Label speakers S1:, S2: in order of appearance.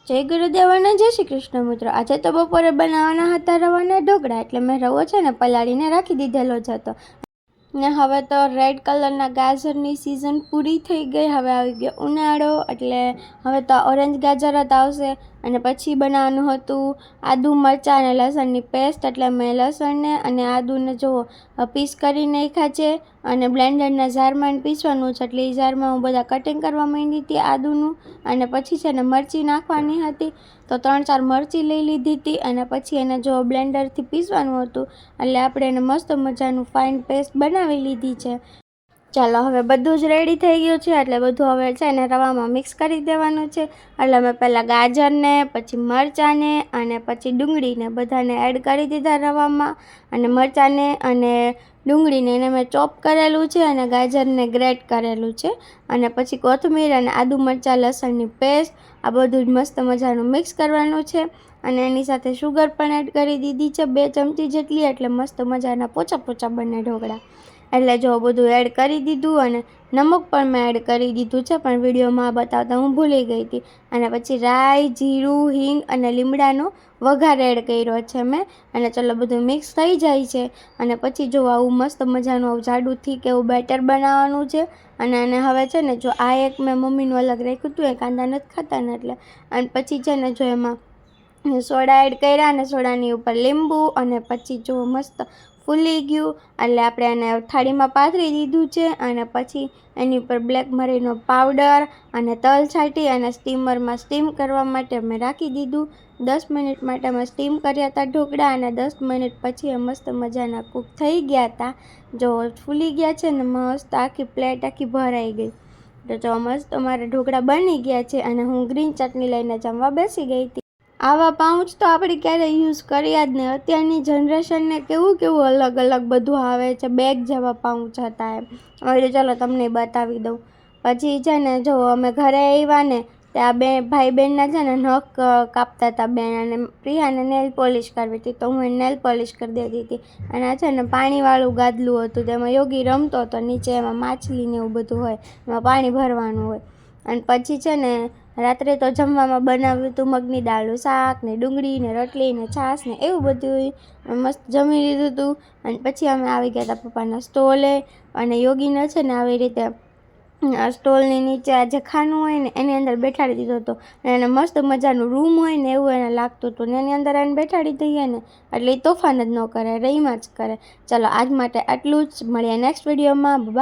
S1: જય ગુરુદેવ અને જય શ્રી કૃષ્ણ મિત્રો। આજે તો બપોરે બનાવવાના હતા રવાના ઢોકળા, એટલે મેં રવો છે ને પલાળીને રાખી દીધેલો જ હતો ને હવે તો રેડ કલરના ગાજરની સિઝન પૂરી થઈ ગઈ। હવે આવી ગયો ઉનાળો, એટલે હવે તો ઓરેન્જ ગાજર જ આવશે। અને પછી બનાવવાનું હતું આદુ મરચાં અને લસણની પેસ્ટ, એટલે મેં લસણને અને આદુને જો પીસ કરી નાખ્યા છે અને બ્લેન્ડરના જારમાં પીસવાનું છે, એટલે એ જારમાં હું બધા કટિંગ કરવા માંડી હતી આદુનું। અને પછી છે ને મરચી નાખવાની હતી, તો 3-4 મરચી લઈ લીધી હતી અને પછી એને જો બ્લેન્ડરથી પીસવાનું હતું, એટલે આપણે એને મસ્ત મજાનું ફાઇન પેસ્ટ બનાવી લીધી છે। ચાલો હવે બધું જ રેડી થઈ ગયું છે, એટલે બધું હવે છે ને રવામાં મિક્સ કરી દેવાનું છે। એટલે મેં પહેલાં ગાજરને, પછી મરચાંને અને પછી ડુંગળીને બધાને એડ કરી દીધા રવામાં, અને મરચાંને અને ડુંગળીને એને મેં ચોપ કરેલું છે અને ગાજરને ગ્રેટ કરેલું છે, અને પછી કોથમીર અને આદુ મરચાં લસણની પેસ્ટ, આ બધું જ મસ્ત મજાનું મિક્સ કરવાનું છે। અને એની સાથે શુગર પણ એડ કરી દીધી છે 2 ચમચી જેટલી, એટલે મસ્ત મજાના પોચા પોચા બને ઢોકળા। એટલે જો બધું એડ કરી દીધું અને નમક પણ મેં એડ કરી દીધું છે, પણ વિડીયોમાં બતાવતા હું ભૂલી ગઈ હતી। અને પછી રાઈ, જીરું, હિંગ અને લીમડાનો વઘાર એડ કર્યો છે મેં। અને ચલો બધું મિક્સ થઈ જાય છે, અને પછી જો આવું મસ્ત મજાનું આવું જાડું થીક એવું બેટર બનાવવાનું છે। અને એને હવે છે ને જો આ એક મેં મમ્મીનું અલગ રાખ્યું હતું, એ કાંદા નથી ખાતા ને એટલે। અને પછી છે ને જો એમાં સોડા એડ કર્યા અને સોડાની ઉપર લીંબુ, અને પછી જો મસ્ત ફૂલી ગયું, એટલે આપણે એને થાળીમાં પાથરી દીધું છે। અને પછી એની ઉપર બ્લેક મરીનો પાવડર અને તલ છાંટી અને સ્ટીમરમાં સ્ટીમ કરવા માટે મેં રાખી દીધું। 10 મિનિટ માટે મેં સ્ટીમ કર્યા હતા ઢોકળા, અને 10 મિનિટ પછી એ મસ્ત મજાના કૂક થઈ ગયા હતા। જો ફૂલી ગયા છે ને મસ્ત, આખી પ્લેટ આખી ભરાઈ ગઈ। તો જો મસ્ત અમારા ઢોકળા બની ગયા છે, અને હું ગ્રીન ચટણી લઈને જમવા બેસી ગઈ હતી। આવા પાઉચ તો આપણે ક્યારેય યુઝ કર્યા જ નહીં। અત્યારની જનરેશનને કેવું કેવું અલગ અલગ બધું આવે છે, બેગ જેવા પાઉચ હતા એમ। હવે ચાલો તમને બતાવી દઉં। પછી છે ને જો અમે ઘરે આવ્યા ને, ત્યાં બે ભાઈ બહેનના છે ને નખ કાપતા હતા બેન, અને પ્રિયાને નેલ પોલિશ કરવી હતી, તો હું એને નેલ પોલિશ કરી દેતી હતી। અને આ છે ને પાણીવાળું ગાદલું હતું, તેમાં યોગી રમતો હતો, નીચે એમાં માછલી ને એવું બધું હોય, એમાં પાણી ભરવાનું હોય। અને પછી છે ને રાત્રે તો જમવામાં બનાવ્યું હતું મગની દાળનું શાક ને ડુંગળી ને રોટલી ને છાશ ને એવું બધું મસ્ત જમી લીધું હતું। અને પછી અમે આવી ગયા હતા પપ્પાના સ્ટોલે, અને યોગીને છે ને આવી રીતે સ્ટોલની નીચે આ જે ખાનું હોય ને એની અંદર બેઠાડી દીધો હતો, અને એને મસ્ત મજાનું રૂમ હોય ને એવું એને લાગતું હતું, ને એની અંદર એને બેઠાડી દઈએ ને એટલે એ તોફાન જ ન કરે, રહીમાં જ કરે। ચલો આજ માટે આટલું જ, મળીએ નેક્સ્ટ વિડીયોમાં।